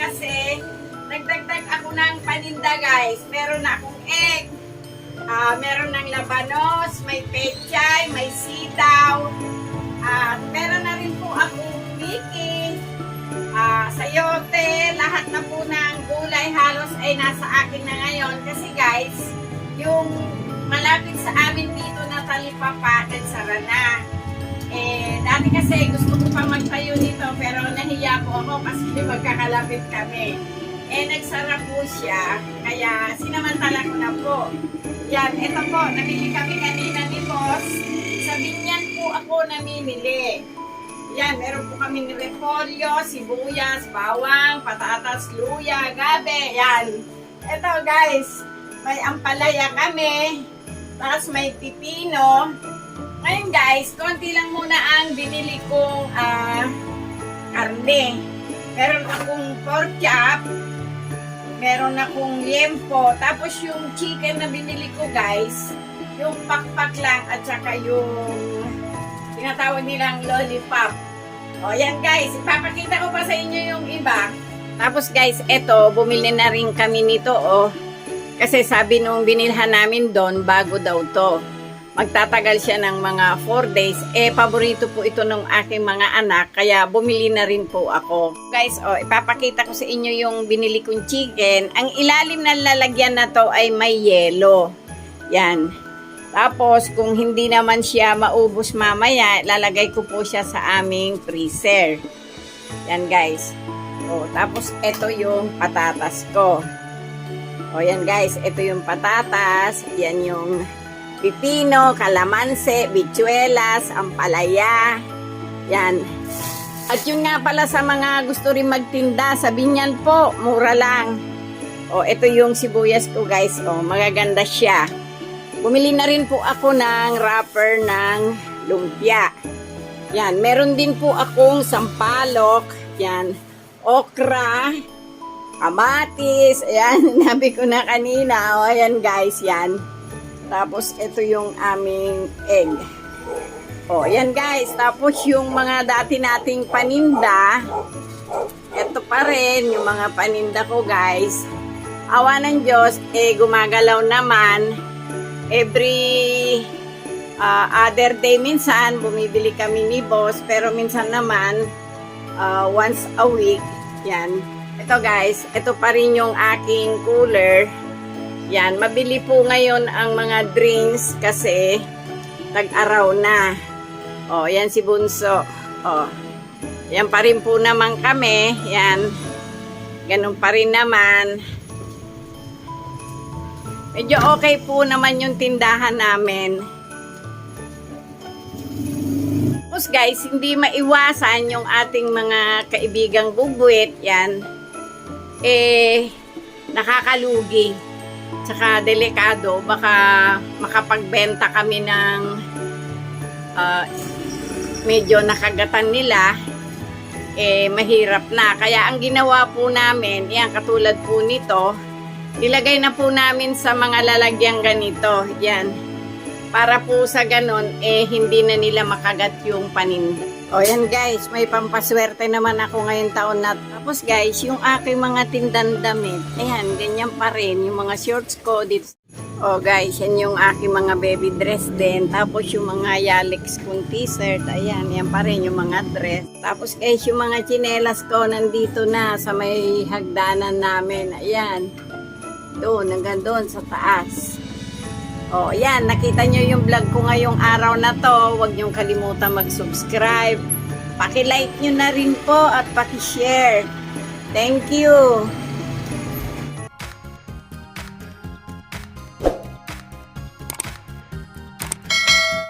kasi nagdagdag ako ng paninda guys. Meron na akong egg, meron ng labanos, may pechay, may sitaw, meron na rin po akong wiki, sayote, lahat na po ng gulay halos ay nasa akin na ngayon. Kasi guys, yung malapit sa amin dito na talipapa, nagsara na. Dati kasi gusto ko pa magtayo nito pero nahiya po ako kasi magkakalapit kami. Nagsara po siya, kaya sinamantala ko na po. Yan, ito po, nabili kami kanina ni Boss. Sa Binyan po ako namimili. Yan, meron po kaming repolyo, sibuyas, bawang, patatas, luya, gabe. Yan. Ito guys, may ampalaya kami. Tapos may pipino. Ngayon guys, konti lang muna ang binili kong karne. Meron akong pork chop. Meron akong liempo. Tapos yung chicken na binili ko guys, yung pakpak lang at saka yung tinatawag nilang lollipop. O yan guys, ipapakita ko pa sa inyo yung iba. Tapos guys, eto, bumili na rin kami nito kasi sabi nung binilhan namin doon, bago daw to. Magtatagal siya ng mga 4 days. Paborito po ito ng aking mga anak, kaya bumili na rin po ako. Guys, ipapakita ko sa inyo yung binili kong chicken. Ang ilalim ng lalagyan na to ay may yelo. Yan. Tapos, kung hindi naman siya maubos mamaya, lalagay ko po siya sa aming freezer. Yan guys. Tapos, ito yung patatas ko. Yan guys, ito yung patatas. Yan yung pipino, kalamansi, bichuelas, ampalaya. Yan. At yun nga pala sa mga gusto rin magtinda, sa Binyan po, mura lang. Ito yung sibuyas ko guys. Magaganda siya. Bumili na rin po ako ng wrapper ng lumpia. Yan. Meron din po akong sampalok. Yan. Okra. Kamatis. Ayan. Nabi ko na kanina. Ayan guys. Yan. Tapos, ito yung aming egg. Yan guys. Tapos, yung mga dati nating paninda, ito pa rin, yung mga paninda ko guys. Awa ng Diyos, gumagalaw naman. Every other day minsan, bumibili kami ni Boss. Pero minsan naman, once a week. Yan. Ito guys, ito pa rin yung aking cooler. Yan, mabili po ngayon ang mga drinks kasi tag-araw na. Yan si Bunso. Yan pa rin po naman kami. Yan. Ganun pa rin naman. Medyo okay po naman yung tindahan namin. Tapos guys, hindi maiwasan yung ating mga kaibigang bubwit. Yan. Nakakalugi. Tsaka delikado, baka makapagbenta kami ng medyo nakagatan nila, mahirap na. Kaya ang ginawa po namin, yan katulad po nito, nilagay na po namin sa mga lalagyan ganito, yan. Para po sa ganon, hindi na nila makagat yung paninda. Yan guys, may pampaswerte naman ako ngayong taon na. Tapos guys, yung aking mga tindang damit, ayan, ganyan pa rin. Yung mga shorts ko dito. Guys, yan yung aking mga baby dress din. Tapos yung mga Yalix kong t-shirt, ayan, yan pa rin yung mga dress. Tapos guys, yung mga tsinelas ko nandito na sa may hagdanan namin. Ayan, doon, hanggang doon sa taas. Yan, nakita nyo yung vlog ko ngayong araw na to. Huwag nyo kalimutan mag-subscribe. Paki-like nyo na rin po at paki-share. Thank you.